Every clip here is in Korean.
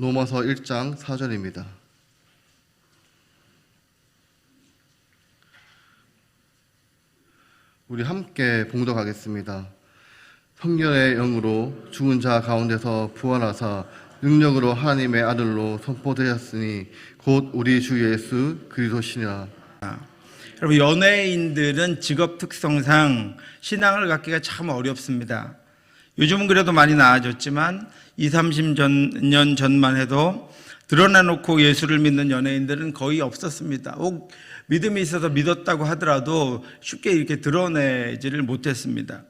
로마서 1장 4절입니다. 우리 함께 봉독하겠습니다. 성령의 영으로 죽은 자 가운데서 부활하사 능력으로 하나님의 아들로 선포되었으니 곧 우리 주 예수 그리스도시니라. 여러분, 연예인들은 직업 특성상 신앙을 갖기가 참 어렵습니다. 요즘은 그래도 많이 나아졌지만 20-30년 전만 해도 드러내놓고 예수를 믿는 연예인들은 거의 없었습니다. 혹 믿음이 있어서 믿었다고 하더라도 쉽게 이렇게 드러내지를 못했습니다.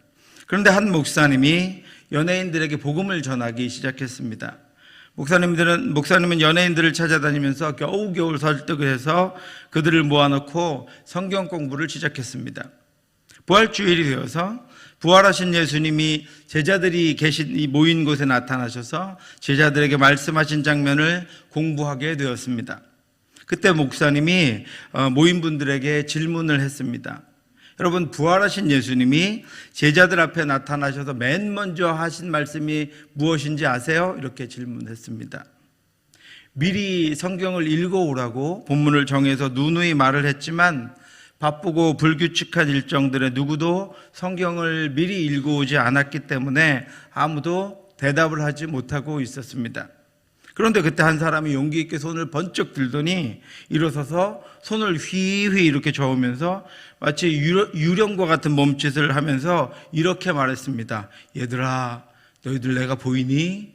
그런데 한 목사님이 연예인들에게 복음을 전하기 시작했습니다. 목사님은 연예인들을 찾아다니면서 겨우겨우 설득을 해서 그들을 모아놓고 성경 공부를 시작했습니다. 부활주일이 되어서 부활하신 예수님이 제자들이 모인 곳에 나타나셔서 제자들에게 말씀하신 장면을 공부하게 되었습니다. 그때 목사님이 모인 분들에게 질문을 했습니다. 여러분, 부활하신 예수님이 제자들 앞에 나타나셔서 맨 먼저 하신 말씀이 무엇인지 아세요? 이렇게 질문했습니다. 미리 성경을 읽어오라고 본문을 정해서 누누이 말을 했지만 바쁘고 불규칙한 일정들에 누구도 성경을 미리 읽어오지 않았기 때문에 아무도 대답을 하지 못하고 있었습니다. 그런데 그때 한 사람이 용기 있게 손을 번쩍 들더니 일어서서 손을 휘휘 이렇게 저으면서 마치 유령과 같은 몸짓을 하면서 이렇게 말했습니다. 얘들아, 너희들 내가 보이니?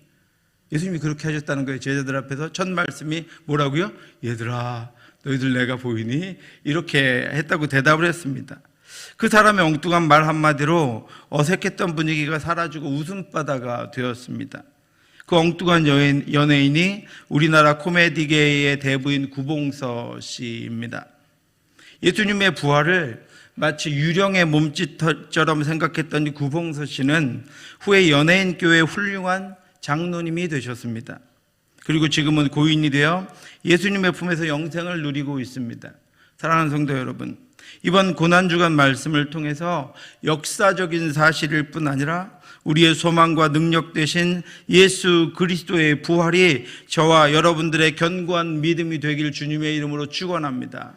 예수님이 그렇게 하셨다는 거예요. 제자들 앞에서 첫 말씀이 뭐라고요? 얘들아, 너희들 내가 보이니? 이렇게 했다고 대답을 했습니다. 그 사람의 엉뚱한 말 한마디로 어색했던 분위기가 사라지고 웃음바다가 되었습니다. 그 엉뚱한 연예인이 우리나라 코미디계의 대부인 구봉서 씨입니다. 예수님의 부활을 마치 유령의 몸짓처럼 생각했던 구봉서 씨는 후에 연예인 교회의 훌륭한 장로님이 되셨습니다. 그리고 지금은 고인이 되어 예수님의 품에서 영생을 누리고 있습니다. 사랑하는 성도 여러분, 이번 고난주간 말씀을 통해서 역사적인 사실일 뿐 아니라 우리의 소망과 능력 되신 예수 그리스도의 부활이 저와 여러분들의 견고한 믿음이 되길 주님의 이름으로 축원합니다.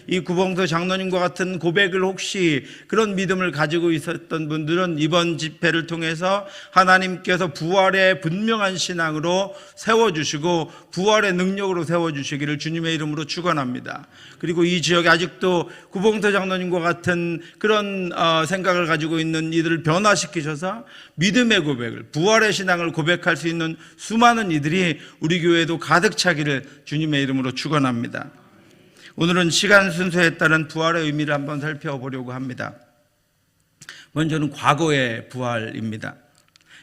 이 구봉서 장로님과 같은 고백을 혹시 그런 믿음을 가지고 있었던 분들은 이번 집회를 통해서 하나님께서 부활의 분명한 신앙으로 세워주시고 부활의 능력으로 세워주시기를 주님의 이름으로 축원합니다. 그리고 이 지역에 아직도 구봉서 장로님과 같은 그런 생각을 가지고 있는 이들을 변화시키셔서 믿음의 고백을, 부활의 신앙을 고백할 수 있는 수많은 이들이 우리 교회에도 가득 차기를 주님의 이름으로 축원합니다. 오늘은 시간 순서에 따른 부활의 의미를 한번 살펴보려고 합니다. 먼저는 과거의 부활입니다.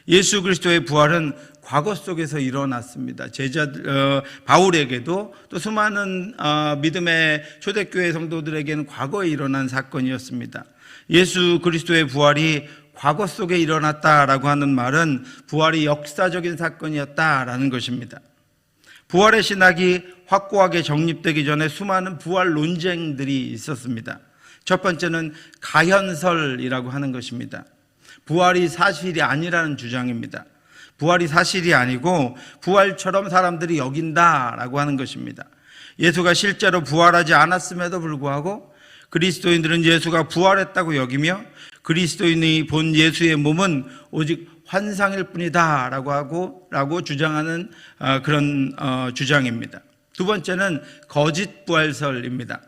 예수 그리스도의 부활은 과거 속에서 일어났습니다. 바울에게도 또 수많은 믿음의 초대교회 성도들에게는 과거에 일어난 사건이었습니다. 예수 그리스도의 부활이 과거 속에 일어났다라고 하는 말은 부활이 역사적인 사건이었다라는 것입니다. 부활의 신학이 확고하게 정립되기 전에 수많은 부활 논쟁들이 있었습니다. 첫 번째는 가현설이라고 하는 것입니다. 부활이 사실이 아니라는 주장입니다. 부활이 사실이 아니고 부활처럼 사람들이 여긴다라고 하는 것입니다. 예수가 실제로 부활하지 않았음에도 불구하고 그리스도인들은 예수가 부활했다고 여기며 그리스도인이 본 예수의 몸은 오직 환상일 뿐이다 라고 주장하는 그런 주장입니다. 두 번째는 거짓 부활설입니다.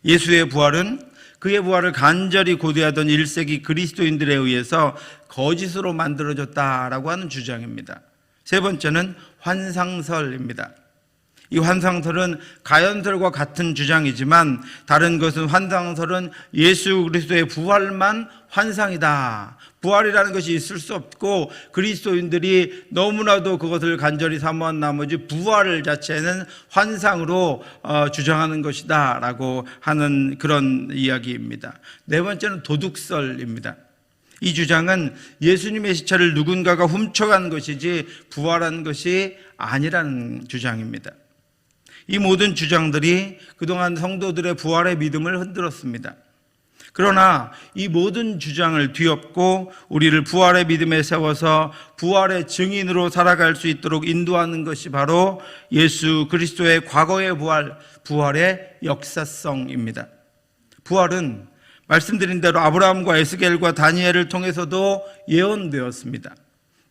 예수의 부활은 그의 부활을 간절히 고대하던 1세기 그리스도인들에 의해서 거짓으로 만들어졌다라고 하는 주장입니다. 세 번째는 환상설입니다. 이 환상설은 가현설과 같은 주장이지만 다른 것은 환상설은 예수 그리스도의 부활만 환상이다. 부활이라는 것이 있을 수 없고 그리스도인들이 너무나도 그것을 간절히 사모한 나머지 부활 자체는 환상으로 주장하는 것이다 라고 하는 그런 이야기입니다. 네 번째는 도둑설입니다. 이 주장은 예수님의 시체를 누군가가 훔쳐간 것이지 부활한 것이 아니라는 주장입니다. 이 모든 주장들이 그동안 성도들의 부활의 믿음을 흔들었습니다. 그러나 이 모든 주장을 뒤엎고 우리를 부활의 믿음에 세워서 부활의 증인으로 살아갈 수 있도록 인도하는 것이 바로 예수 그리스도의 과거의 부활, 부활의 역사성입니다. 부활은 말씀드린 대로 아브라함과 에스겔과 다니엘을 통해서도 예언되었습니다.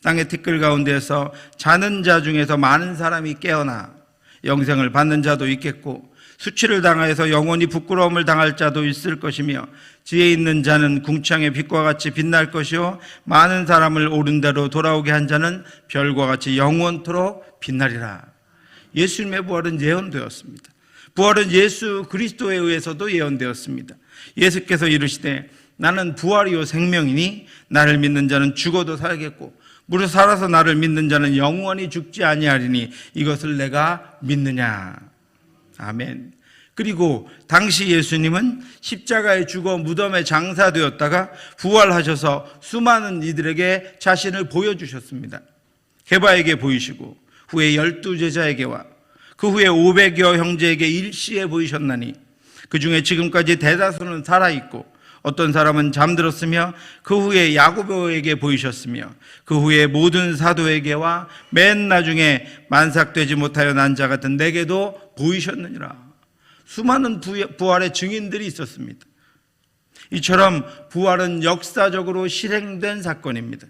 땅의 티끌 가운데에서 자는 자 중에서 많은 사람이 깨어나 영생을 받는 자도 있겠고 수치를 당하여서 영원히 부끄러움을 당할 자도 있을 것이며 지혜 있는 자는 궁창의 빛과 같이 빛날 것이요 많은 사람을 옳은 대로 돌아오게 한 자는 별과 같이 영원토록 빛나리라. 예수님의 부활은 예언되었습니다. 부활은 예수 그리스도에 의해서도 예언되었습니다. 예수께서 이르시되 나는 부활이요 생명이니 나를 믿는 자는 죽어도 살겠고 무릇 살아서 나를 믿는 자는 영원히 죽지 아니하리니 이것을 내가 믿느냐. 아멘. 그리고 당시 예수님은 십자가에 죽어 무덤에 장사되었다가 부활하셔서 수많은 이들에게 자신을 보여주셨습니다. 게바에게 보이시고 후에 12제자에게와 그 후에 500여 형제에게 일시에 보이셨나니 그 중에 지금까지 대다수는 살아있고 어떤 사람은 잠들었으며 그 후에 야고보에게 보이셨으며 그 후에 모든 사도에게와 맨 나중에 만삭되지 못하여 난 자 같은 내게도 보이셨느니라. 수많은 부활의 증인들이 있었습니다. 이처럼 부활은 역사적으로 실행된 사건입니다.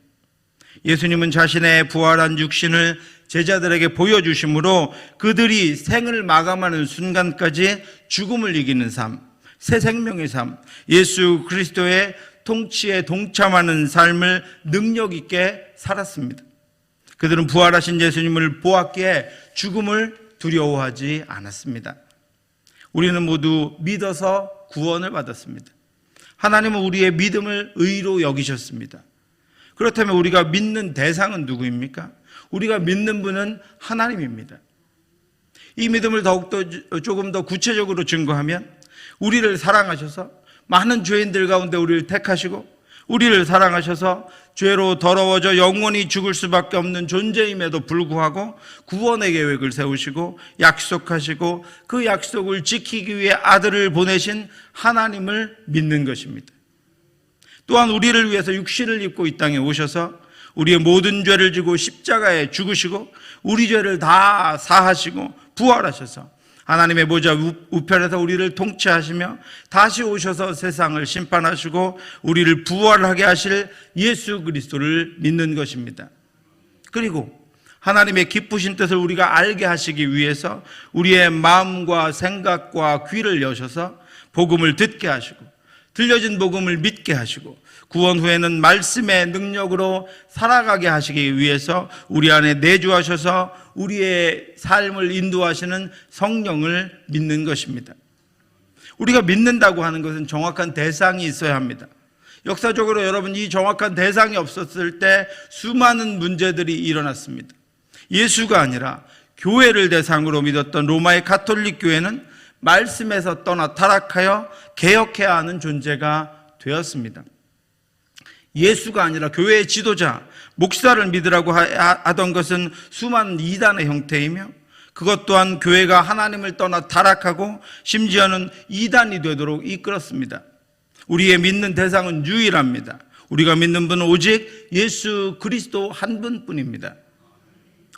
예수님은 자신의 부활한 육신을 제자들에게 보여주심으로 그들이 생을 마감하는 순간까지 죽음을 이기는 삶, 새 생명의 삶, 예수 그리스도의 통치에 동참하는 삶을 능력 있게 살았습니다. 그들은 부활하신 예수님을 보았기에 죽음을 두려워하지 않았습니다. 우리는 모두 믿어서 구원을 받았습니다. 하나님은 우리의 믿음을 의로 여기셨습니다. 그렇다면 우리가 믿는 대상은 누구입니까? 우리가 믿는 분은 하나님입니다. 이 믿음을 더욱더 조금 더 구체적으로 증거하면 우리를 사랑하셔서 많은 죄인들 가운데 우리를 택하시고 우리를 사랑하셔서 죄로 더러워져 영원히 죽을 수밖에 없는 존재임에도 불구하고 구원의 계획을 세우시고 약속하시고 그 약속을 지키기 위해 아들을 보내신 하나님을 믿는 것입니다. 또한 우리를 위해서 육신을 입고 이 땅에 오셔서 우리의 모든 죄를 지고 십자가에 죽으시고 우리 죄를 다 사하시고 부활하셔서 하나님의 보좌 우편에서 우리를 통치하시며 다시 오셔서 세상을 심판하시고 우리를 부활하게 하실 예수 그리스도를 믿는 것입니다. 그리고 하나님의 기쁘신 뜻을 우리가 알게 하시기 위해서 우리의 마음과 생각과 귀를 여셔서 복음을 듣게 하시고 들려진 복음을 믿게 하시고 구원 후에는 말씀의 능력으로 살아가게 하시기 위해서 우리 안에 내주하셔서 우리의 삶을 인도하시는 성령을 믿는 것입니다. 우리가 믿는다고 하는 것은 정확한 대상이 있어야 합니다. 역사적으로 여러분 이 정확한 대상이 없었을 때 수많은 문제들이 일어났습니다. 예수가 아니라 교회를 대상으로 믿었던 로마의 가톨릭 교회는 말씀에서 떠나 타락하여 개혁해야 하는 존재가 되었습니다. 예수가 아니라 교회의 지도자, 목사를 믿으라고 하던 것은 수많은 이단의 형태이며 그것 또한 교회가 하나님을 떠나 타락하고 심지어는 이단이 되도록 이끌었습니다. 우리의 믿는 대상은 유일합니다. 우리가 믿는 분은 오직 예수 그리스도 한 분뿐입니다.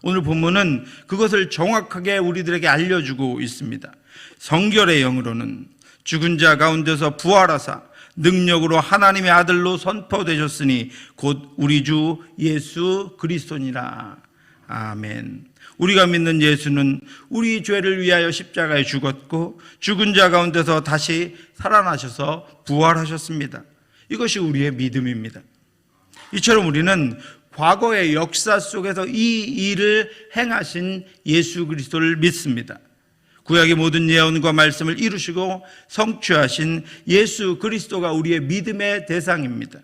오늘 본문은 그것을 정확하게 우리들에게 알려주고 있습니다. 성결의 영으로는 죽은 자 가운데서 부활하사 능력으로 하나님의 아들로 선포되셨으니 곧 우리 주 예수 그리스도니라. 아멘. 우리가 믿는 예수는 우리 죄를 위하여 십자가에 죽었고 죽은 자 가운데서 다시 살아나셔서 부활하셨습니다. 이것이 우리의 믿음입니다. 이처럼 우리는 과거의 역사 속에서 이 일을 행하신 예수 그리스도를 믿습니다. 구약의 모든 예언과 말씀을 이루시고 성취하신 예수 그리스도가 우리의 믿음의 대상입니다.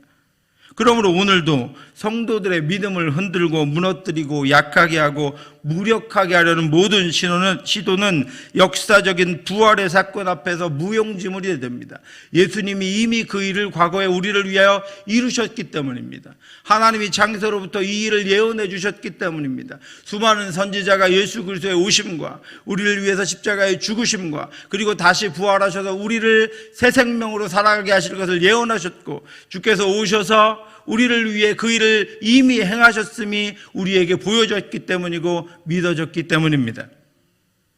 그러므로 오늘도 성도들의 믿음을 흔들고 무너뜨리고 약하게 하고 무력하게 하려는 모든 시도는 역사적인 부활의 사건 앞에서 무용지물이 됩니다. 예수님이 이미 그 일을 과거에 우리를 위하여 이루셨기 때문입니다. 하나님이 창세로부터 이 일을 예언해 주셨기 때문입니다. 수많은 선지자가 예수 그리스도의 오심과 우리를 위해서 십자가의 죽으심과 그리고 다시 부활하셔서 우리를 새 생명으로 살아가게 하실 것을 예언하셨고, 주께서 오셔서 우리를 위해 그 일을 이미 행하셨음이 우리에게 보여졌기 때문이고 믿어졌기 때문입니다.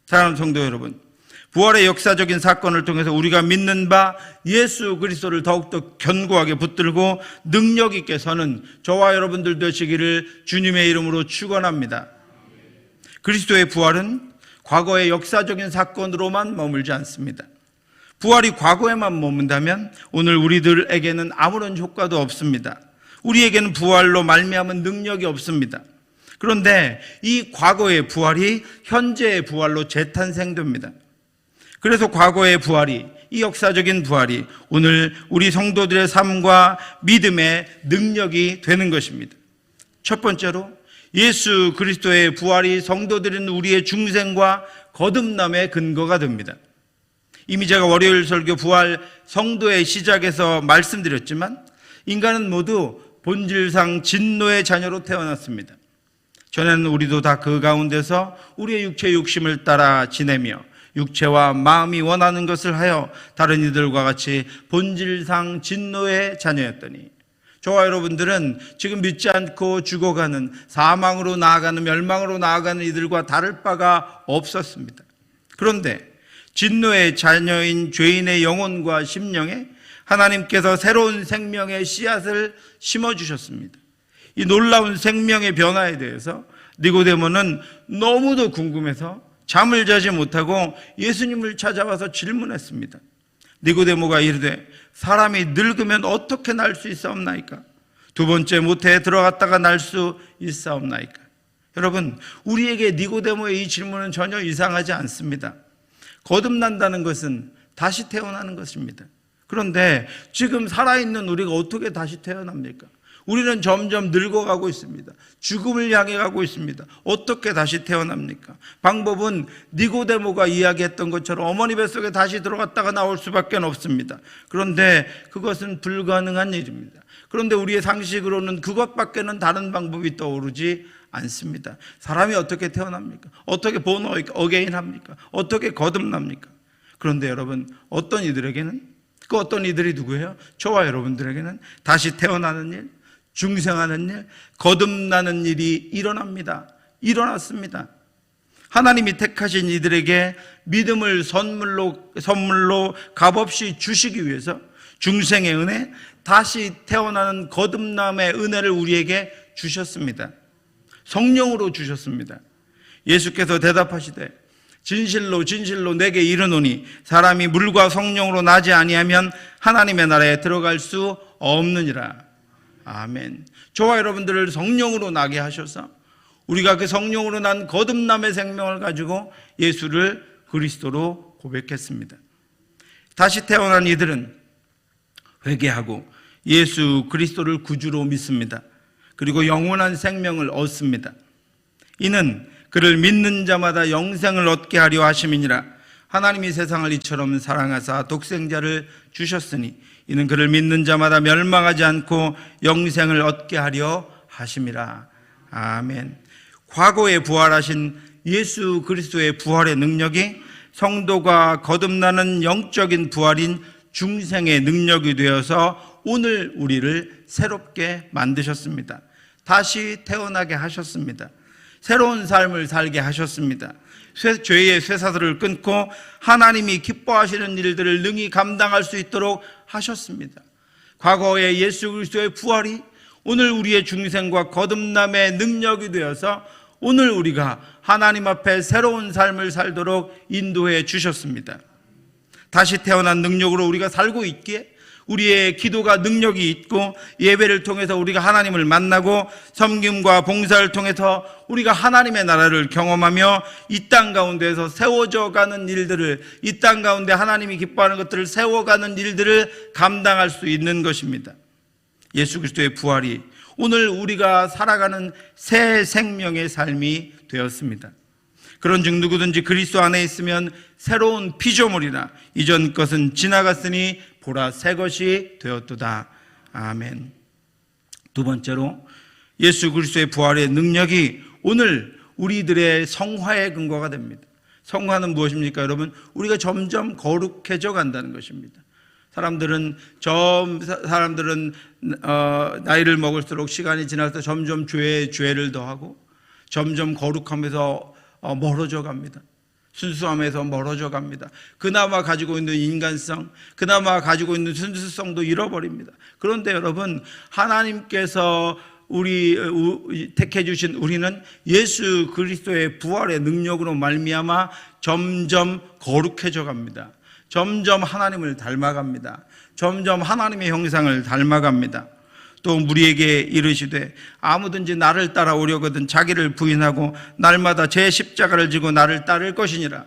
사랑하는 성도 여러분, 부활의 역사적인 사건을 통해서 우리가 믿는 바 예수 그리스도를 더욱더 견고하게 붙들고 능력 있게 서는 저와 여러분들 되시기를 주님의 이름으로 축원합니다. 그리스도의 부활은 과거의 역사적인 사건으로만 머물지 않습니다. 부활이 과거에만 머문다면 오늘 우리들에게는 아무런 효과도 없습니다. 우리에게는 부활로 말미암은 능력이 없습니다. 그런데 이 과거의 부활이 현재의 부활로 재탄생됩니다. 그래서 과거의 부활이, 이 역사적인 부활이 오늘 우리 성도들의 삶과 믿음의 능력이 되는 것입니다. 첫 번째로 예수 그리스도의 부활이 성도들인 우리의 중생과 거듭남의 근거가 됩니다. 이미 제가 월요일 설교 부활 성도의 시작에서 말씀드렸지만 인간은 모두 본질상 진노의 자녀로 태어났습니다. 전에는 우리도 다 그 가운데서 우리의 육체의 욕심을 따라 지내며 육체와 마음이 원하는 것을 하여 다른 이들과 같이 본질상 진노의 자녀였더니, 저와 여러분들은 지금 믿지 않고 죽어가는, 사망으로 나아가는, 멸망으로 나아가는 이들과 다를 바가 없었습니다. 그런데 진노의 자녀인 죄인의 영혼과 심령에 하나님께서 새로운 생명의 씨앗을 심어주셨습니다. 이 놀라운 생명의 변화에 대해서 니고데모는 너무도 궁금해서 잠을 자지 못하고 예수님을 찾아와서 질문했습니다. 니고데모가 이르되 사람이 늙으면 어떻게 날 수 있사옵나이까? 두 번째 모태에 들어갔다가 날 수 있사옵나이까? 여러분, 우리에게 니고데모의 이 질문은 전혀 이상하지 않습니다. 거듭난다는 것은 다시 태어나는 것입니다. 그런데 지금 살아있는 우리가 어떻게 다시 태어납니까? 우리는 점점 늙어가고 있습니다. 죽음을 향해 가고 있습니다. 어떻게 다시 태어납니까? 방법은 니고데모가 이야기했던 것처럼 어머니 뱃속에 다시 들어갔다가 나올 수밖에 없습니다. 그런데 그것은 불가능한 일입니다. 그런데 우리의 상식으로는 그것밖에는 다른 방법이 떠오르지 않습니다. 사람이 어떻게 태어납니까? 어떻게 본 어게인 합니까? 어떻게 거듭납니까? 그런데 여러분, 어떤 이들에게는, 그 어떤 이들이 누구예요? 저와 여러분들에게는 다시 태어나는 일, 중생하는 일, 거듭나는 일이 일어납니다. 일어났습니다. 하나님이 택하신 이들에게 믿음을 선물로 값없이 주시기 위해서 중생의 은혜, 다시 태어나는 거듭남의 은혜를 우리에게 주셨습니다. 성령으로 주셨습니다. 예수께서 대답하시되 진실로 진실로 내게 이르노니 사람이 물과 성령으로 나지 아니하면 하나님의 나라에 들어갈 수 없느니라. 아멘. 저와 여러분들을 성령으로 나게 하셔서 우리가 그 성령으로 난 거듭남의 생명을 가지고 예수를 그리스도로 고백했습니다. 다시 태어난 이들은 회개하고 예수 그리스도를 구주로 믿습니다. 그리고 영원한 생명을 얻습니다. 이는 그를 믿는 자마다 영생을 얻게 하려 하심이니라. 하나님이 세상을 이처럼 사랑하사 독생자를 주셨으니 이는 그를 믿는 자마다 멸망하지 않고 영생을 얻게 하려 하심이라. 아멘. 과거에 부활하신 예수 그리스도의 부활의 능력이 성도가 거듭나는 영적인 부활인 중생의 능력이 되어서 오늘 우리를 새롭게 만드셨습니다. 다시 태어나게 하셨습니다. 새로운 삶을 살게 하셨습니다. 죄의 쇠사슬을 끊고 하나님이 기뻐하시는 일들을 능히 감당할 수 있도록 하셨습니다. 과거의 예수 그리스도의 부활이 오늘 우리의 중생과 거듭남의 능력이 되어서 오늘 우리가 하나님 앞에 새로운 삶을 살도록 인도해 주셨습니다. 다시 태어난 능력으로 우리가 살고 있기에 우리의 기도가 능력이 있고 예배를 통해서 우리가 하나님을 만나고 섬김과 봉사를 통해서 우리가 하나님의 나라를 경험하며 이 땅 가운데에서 세워져 가는 일들을, 이 땅 가운데 하나님이 기뻐하는 것들을 세워가는 일들을 감당할 수 있는 것입니다. 예수 그리스도의 부활이 오늘 우리가 살아가는 새 생명의 삶이 되었습니다. 그런즉 누구든지 그리스도 안에 있으면 새로운 피조물이라 이전 것은 지나갔으니 보라 새 것이 되었도다. 아멘. 두 번째로 예수 그리스도의 부활의 능력이 오늘 우리들의 성화의 근거가 됩니다. 성화는 무엇입니까, 여러분? 우리가 점점 거룩해져 간다는 것입니다. 사람들은 나이를 먹을수록 시간이 지날수록 점점 죄를 더하고 점점 거룩하면서 멀어져 갑니다. 순수함에서 멀어져 갑니다. 그나마 가지고 있는 인간성, 그나마 가지고 있는 순수성도 잃어버립니다. 그런데 여러분, 하나님께서 택해 주신 우리는 예수 그리스도의 부활의 능력으로 말미암아 점점 거룩해져 갑니다. 점점 하나님을 닮아갑니다. 점점 하나님의 형상을 닮아갑니다. 또 우리에게 이르시되 아무든지 나를 따라오려거든 자기를 부인하고 날마다 제 십자가를 지고 나를 따를 것이니라.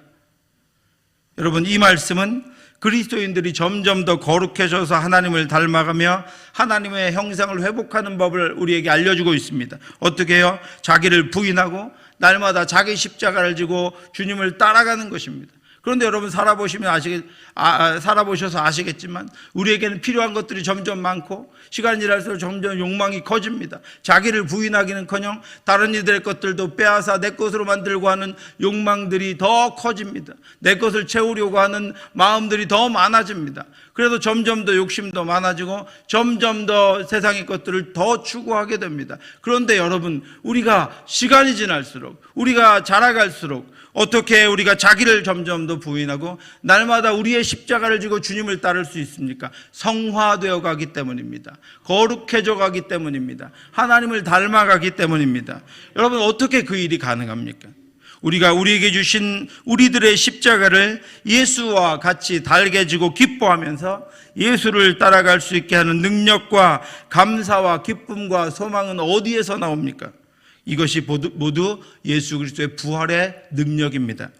여러분, 이 말씀은 그리스도인들이 점점 더 거룩해져서 하나님을 닮아가며 하나님의 형상을 회복하는 법을 우리에게 알려주고 있습니다. 어떻게 해요? 자기를 부인하고 날마다 자기 십자가를 지고 주님을 따라가는 것입니다. 그런데 여러분, 살아보셔서 아시겠지만 우리에게는 필요한 것들이 점점 많고 시간이 지날수록 점점 욕망이 커집니다. 자기를 부인하기는커녕 다른 이들의 것들도 빼앗아 내 것으로 만들고 하는 욕망들이 더 커집니다. 내 것을 채우려고 하는 마음들이 더 많아집니다. 그래서 점점 더 욕심도 많아지고 점점 더 세상의 것들을 더 추구하게 됩니다. 그런데 여러분, 우리가 시간이 지날수록, 우리가 자라갈수록 어떻게 우리가 자기를 점점 더 부인하고 날마다 우리의 십자가를 지고 주님을 따를 수 있습니까? 성화되어 가기 때문입니다. 거룩해져 가기 때문입니다. 하나님을 닮아가기 때문입니다. 여러분, 어떻게 그 일이 가능합니까? 우리가 우리에게 주신 우리들의 십자가를 예수와 같이 달게 지고 기뻐하면서 예수를 따라갈 수 있게 하는 능력과 감사와 기쁨과 소망은 어디에서 나옵니까? 이것이 모두 예수 그리스도의 부활의 능력입니다.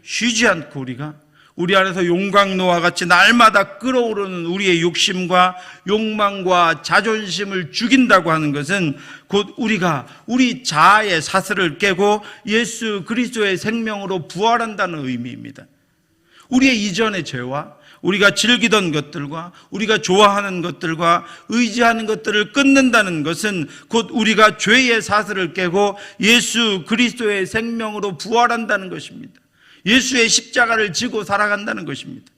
쉬지 않고 우리가 우리 안에서 용광로와 같이 날마다 끓어오르는 우리의 욕심과 욕망과 자존심을 죽인다고 하는 것은 곧 우리가 우리 자아의 사슬을 깨고 예수 그리스도의 생명으로 부활한다는 의미입니다. 우리의 이전의 죄와 우리가 즐기던 것들과 우리가 좋아하는 것들과 의지하는 것들을 끊는다는 것은 곧 우리가 죄의 사슬을 깨고 예수 그리스도의 생명으로 부활한다는 것입니다. 예수의 십자가를 지고 살아간다는 것입니다.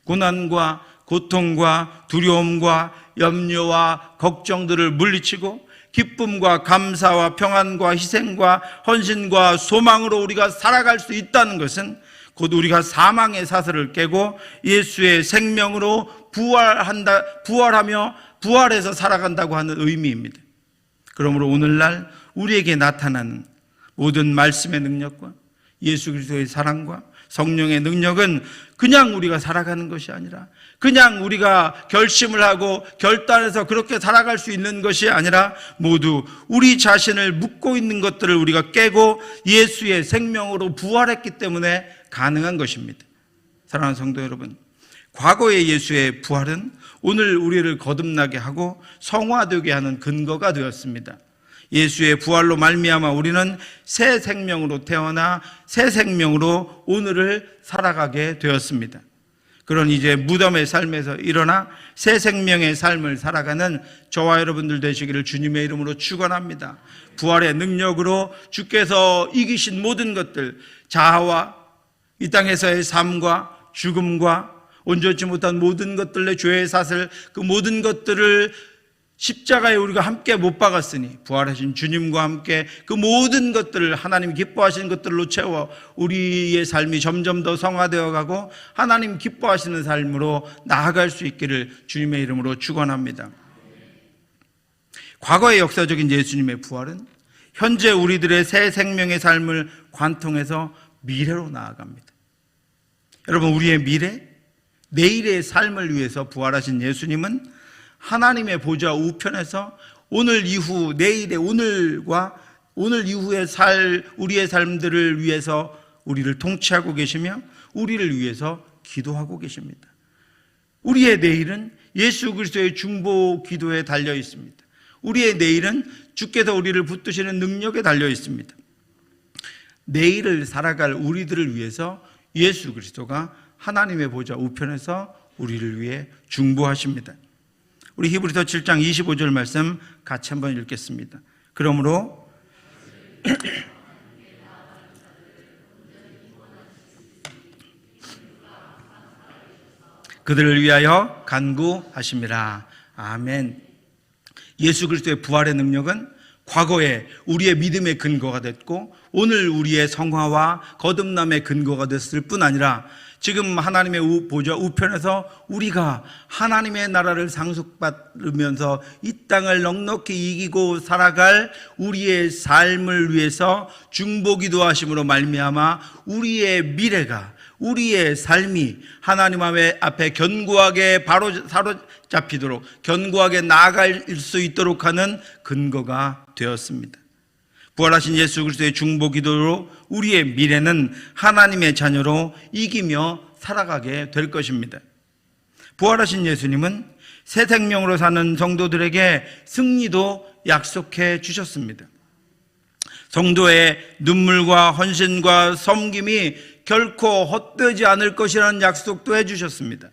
고난과 고통과 두려움과 염려와 걱정들을 물리치고 기쁨과 감사와 평안과 희생과 헌신과 소망으로 우리가 살아갈 수 있다는 것은 곧 우리가 사망의 사슬을 깨고 예수의 생명으로 부활하며 부활해서 살아간다고 하는 의미입니다. 그러므로 오늘날 우리에게 나타나는 모든 말씀의 능력과 예수 그리스도의 사랑과 성령의 능력은 그냥 우리가 살아가는 것이 아니라, 그냥 우리가 결심을 하고 결단해서 그렇게 살아갈 수 있는 것이 아니라 모두 우리 자신을 묶고 있는 것들을 우리가 깨고 예수의 생명으로 부활했기 때문에 가능한 것입니다. 사랑하는 성도 여러분, 과거의 예수의 부활은 오늘 우리를 거듭나게 하고 성화되게 하는 근거가 되었습니다. 예수의 부활로 말미암아 우리는 새 생명으로 태어나 새 생명으로 오늘을 살아가게 되었습니다. 그런 이제 무덤의 삶에서 일어나 새 생명의 삶을 살아가는 저와 여러분들 되시기를 주님의 이름으로 축원합니다. 부활의 능력으로 주께서 이기신 모든 것들, 자아와 이 땅에서의 삶과 죽음과 온전치 못한 모든 것들의 죄의 사슬, 그 모든 것들을 십자가에 우리가 함께 못 박았으니 부활하신 주님과 함께 그 모든 것들을 하나님 기뻐하시는 것들로 채워 우리의 삶이 점점 더 성화되어 가고 하나님 기뻐하시는 삶으로 나아갈 수 있기를 주님의 이름으로 축원합니다. 과거의 역사적인 예수님의 부활은 현재 우리들의 새 생명의 삶을 관통해서 미래로 나아갑니다. 여러분, 우리의 미래, 내일의 삶을 위해서 부활하신 예수님은 하나님의 보좌 우편에서 오늘 이후 내일의 오늘과 오늘 이후의 우리의 삶들을 위해서 우리를 통치하고 계시며 우리를 위해서 기도하고 계십니다. 우리의 내일은 예수 그리스도의 중보 기도에 달려 있습니다. 우리의 내일은 주께서 우리를 붙드시는 능력에 달려 있습니다. 내일을 살아갈 우리들을 위해서 예수 그리스도가 하나님의 보좌 우편에서 우리를 위해 중보하십니다. 우리 히브리서 7장 25절 말씀 같이 한번 읽겠습니다. 그러므로 그들을 위하여 간구하심이라. 아멘. 예수 그리스도의 부활의 능력은 과거에 우리의 믿음의 근거가 됐고 오늘 우리의 성화와 거듭남의 근거가 됐을 뿐 아니라 지금 하나님의 보좌 우편에서 우리가 하나님의 나라를 상속받으면서 이 땅을 넉넉히 이기고 살아갈 우리의 삶을 위해서 중보기도 하심으로 말미암아 우리의 미래가, 우리의 삶이 하나님 앞에 견고하게 바로 사로잡히도록, 견고하게 나아갈 수 있도록 하는 근거가 되었습니다. 부활하신 예수 그리스도의 중보기도로 우리의 미래는 하나님의 자녀로 이기며 살아가게 될 것입니다. 부활하신 예수님은 새 생명으로 사는 성도들에게 승리도 약속해 주셨습니다. 성도의 눈물과 헌신과 섬김이 결코 헛되지 않을 것이라는 약속도 해주셨습니다.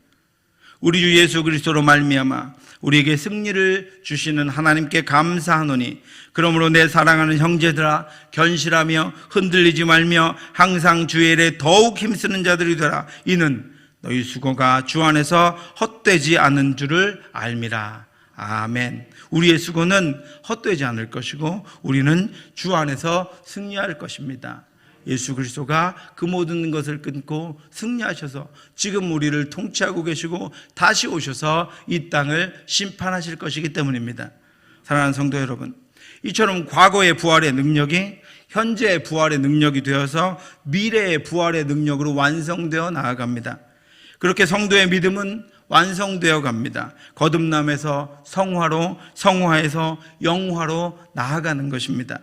우리 주 예수 그리스도로 말미암아 우리에게 승리를 주시는 하나님께 감사하노니 그러므로 내 사랑하는 형제들아 견실하며 흔들리지 말며 항상 주의 일에 더욱 힘쓰는 자들이 되라. 이는 너희 수고가 주 안에서 헛되지 않은 줄을 알미라. 아멘. 우리의 수고는 헛되지 않을 것이고 우리는 주 안에서 승리할 것입니다. 예수 그리스도가 그 모든 것을 끊고 승리하셔서 지금 우리를 통치하고 계시고 다시 오셔서 이 땅을 심판하실 것이기 때문입니다. 사랑하는 성도 여러분, 이처럼 과거의 부활의 능력이 현재의 부활의 능력이 되어서 미래의 부활의 능력으로 완성되어 나아갑니다. 그렇게 성도의 믿음은 완성되어 갑니다. 거듭남에서 성화로, 성화에서 영화로 나아가는 것입니다.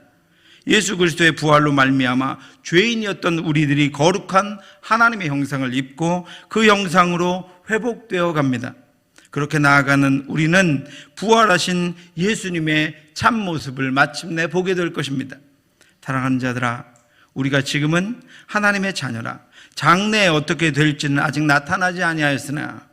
예수 그리스도의 부활로 말미암아 죄인이었던 우리들이 거룩한 하나님의 형상을 입고 그 형상으로 회복되어 갑니다. 그렇게 나아가는 우리는 부활하신 예수님의 참모습을 마침내 보게 될 것입니다. 사랑하는 자들아, 우리가 지금은 하나님의 자녀라. 장래에 어떻게 될지는 아직 나타나지 아니하였으나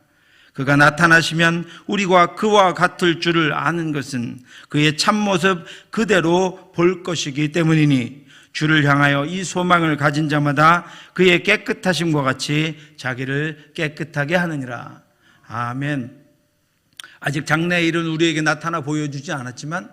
그가 나타나시면 우리가 그와 같을 줄을 아는 것은 그의 참모습 그대로 볼 것이기 때문이니 주를 향하여 이 소망을 가진 자마다 그의 깨끗하심과 같이 자기를 깨끗하게 하느니라. 아멘. 아직 장래의 일은 우리에게 나타나 보여주지 않았지만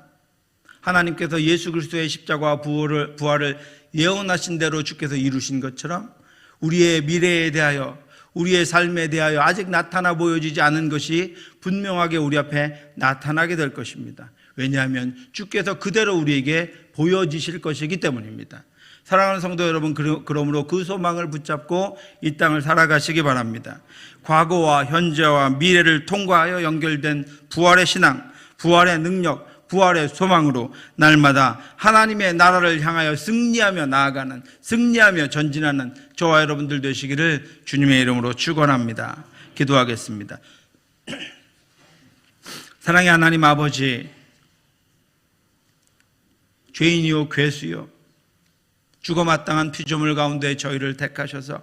하나님께서 예수 그리스도의 십자가와 부활을 예언하신 대로 주께서 이루신 것처럼 우리의 미래에 대하여, 우리의 삶에 대하여 아직 나타나 보여지지 않은 것이 분명하게 우리 앞에 나타나게 될 것입니다. 왜냐하면 주께서 그대로 우리에게 보여지실 것이기 때문입니다. 사랑하는 성도 여러분, 그러므로 그 소망을 붙잡고 이 땅을 살아가시기 바랍니다. 과거와 현재와 미래를 통과하여 연결된 부활의 신앙, 부활의 능력, 부활의 소망으로 날마다 하나님의 나라를 향하여 승리하며 나아가는, 승리하며 전진하는 저와 여러분들 되시기를 주님의 이름으로 축원합니다. 기도하겠습니다. 사랑의 하나님 아버지, 죄인이요 괴수요 죽어 마땅한 피조물 가운데 저희를 택하셔서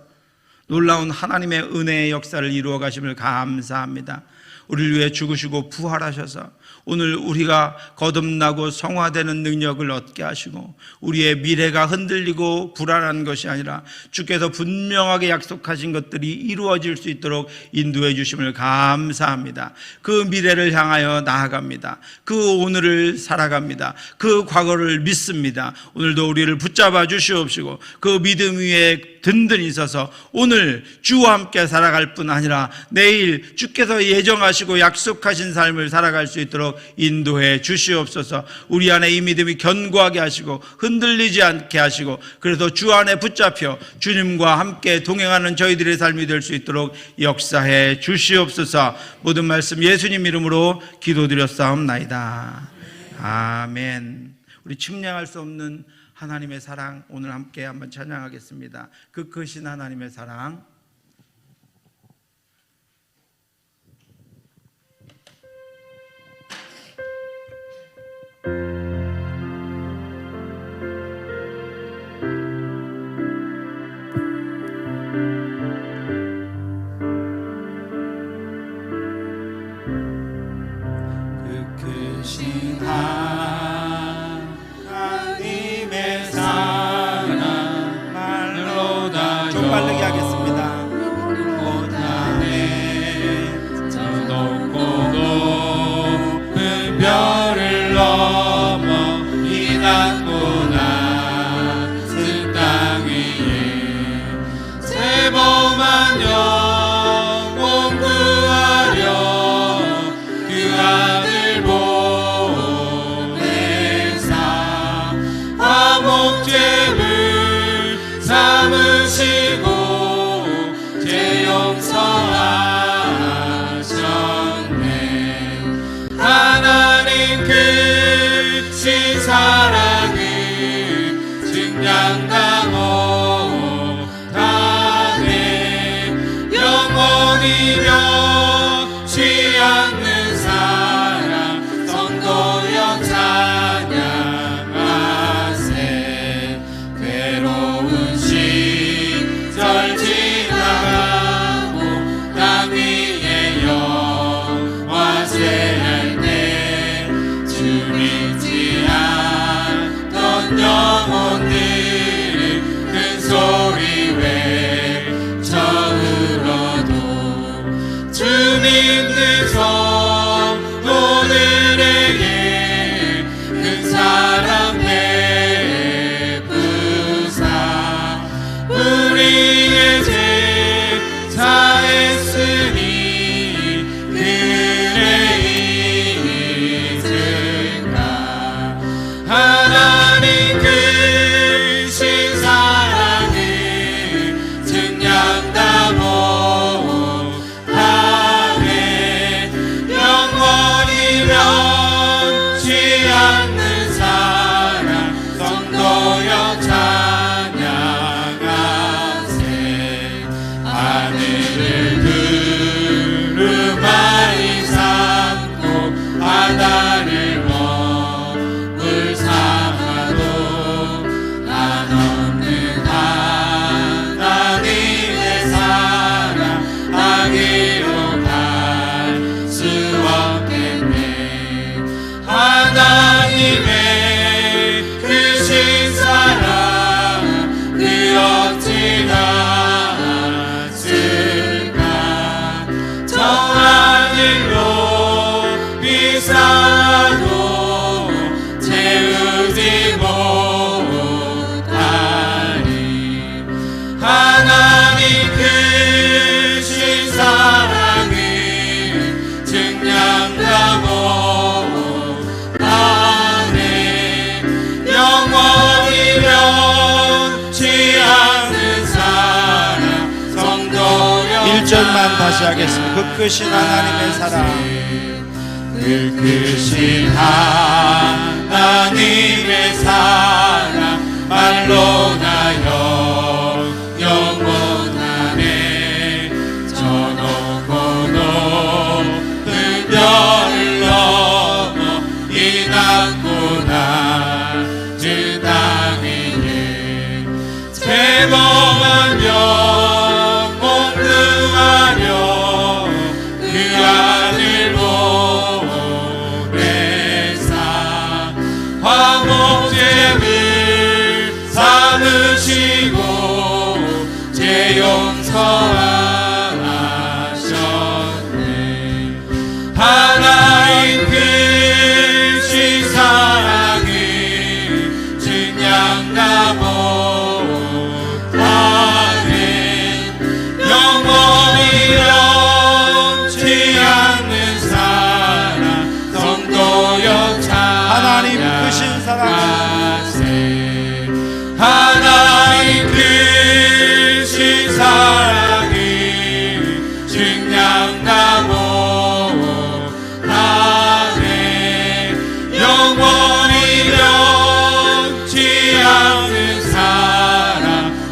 놀라운 하나님의 은혜의 역사를 이루어 가심을 감사합니다. 우리를 위해 죽으시고 부활하셔서 오늘 우리가 거듭나고 성화되는 능력을 얻게 하시고 우리의 미래가 흔들리고 불안한 것이 아니라 주께서 분명하게 약속하신 것들이 이루어질 수 있도록 인도해 주심을 감사합니다. 그 미래를 향하여 나아갑니다. 그 오늘을 살아갑니다. 그 과거를 믿습니다. 오늘도 우리를 붙잡아 주시옵시고 그 믿음 위에 든든히 서서 오늘 주와 함께 살아갈 뿐 아니라 내일 주께서 예정하시고 약속하신 삶을 살아갈 수 있도록 인도해 주시옵소서. 우리 안에 이 믿음이 견고하게 하시고 흔들리지 않게 하시고 그래서 주 안에 붙잡혀 주님과 함께 동행하는 저희들의 삶이 될 수 있도록 역사해 주시옵소서. 모든 말씀 예수님 이름으로 기도드렸사옵나이다. 아멘. 우리 측량할 수 없는 하나님의 사랑 오늘 함께 한번 찬양하겠습니다. 그 크신 하나님의 사랑. 크신 하나님의 사랑 말로 다 좀 빠르게 하겠습니다. 못하네 저 높고 높은 별을 넘어 이 낮고 낮은 땅 위에 세범한 영혼 구하려 그 아들 보내사 화목제물 삼으시고 죄 용서하셨네. 하나님 크신 사랑을 증량다 못하네. 영원히 변치 않는 사랑 성도여 찬양하세. 괴로운 시절 지나가고 땅 위에 영화 세할 때 주 믿지 않던 영혼들은 큰 소리 외쳐 울어도 주 믿는 성도들에게 큰 사랑 베푸사 우리의 죄 사했으니 그의 이제가 하나님 크신 사랑을 증량다 못하네. 영원히 변치 않는 사랑 성도여 찬양하세. 하늘을 두루마리 삼고 바다를 먹물 삼아도 한없는 하나님의 사랑 아기로 갈 수 없겠네. 하나님의 크신 사랑 그 어찌 같을까. 저 하늘로 비싸도 채우지 못하리. 하나님 크신 사랑을 증량다 못하네. 영원히 변치 않는 사랑 성도여 1절만 다시 하겠습니다. 그 크신 하나님의 사랑 그 크신 하나님의 사랑 말로 나 영원하네. 저 높고 높은 별을 넘어 이 낮고 낮은 땅 위에 세범한 영혼 구하려 그 아들 보내사 화목제물 삼으시고 죄 용서하셨네. 하나님 크신 사랑을 증량다 못하네. 영원히 변치 않는 사랑 성도여 하나님 크신 찬양하세. 하나님 크신 사랑을 증량다 못하네. 영원히 변치 않는 사랑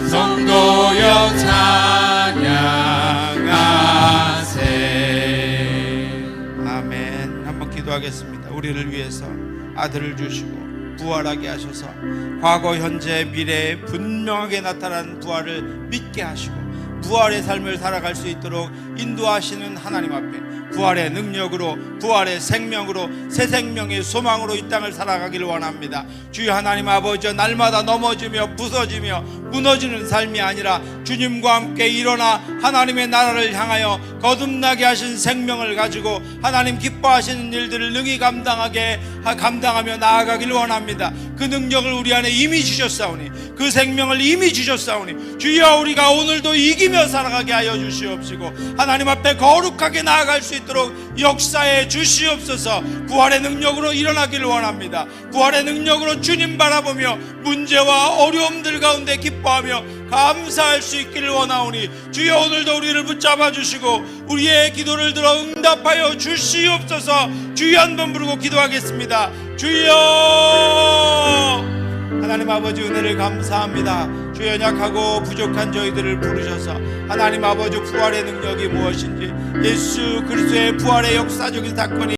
성도여 찬양하세. 아멘. 한번 기도하겠습니다. 우리 우리를 위해서 아들을 주시고 부활하게 하셔서 과거, 현재, 미래에 분명하게 나타난 부활을 믿게 하시고 부활의 삶을 살아갈 수 있도록 인도하시는 하나님 앞에 부활의 능력으로, 부활의 생명으로, 새 생명의 소망으로 이 땅을 살아가기를 원합니다. 주여 하나님 아버지, 날마다 넘어지며 부서지며 무너지는 삶이 아니라 주님과 함께 일어나 하나님의 나라를 향하여 거듭나게 하신 생명을 가지고 하나님 기뻐하시는 일들을 능히 감당하며 나아가기를 원합니다. 그 능력을 우리 안에 이미 주셨사오니, 그 생명을 이미 주셨사오니 주여 우리가 오늘도 이기며 살아가게 하여 주시옵시고 하나님 앞에 거룩하게 나아갈 수 있도록 역사해 주시옵소서. 부활의 능력으로 일어나기를 원합니다. 부활의 능력으로 주님 바라보며 문제와 어려움들 가운데 기뻐하며 감사할 수 있기를 원하오니 주여 오늘도 우리를 붙잡아 주시고 우리의 기도를 들어 응답하여 주시옵소서. 주여 한번 부르고 기도하겠습니다. 주여 하나님 아버지, 은혜를 감사합니다. 주 연약하고 부족한 저희들을 부르셔서 하나님 아버지 부활의 능력이 무엇인지, 예수 그리스도의 부활의 역사적인 사건이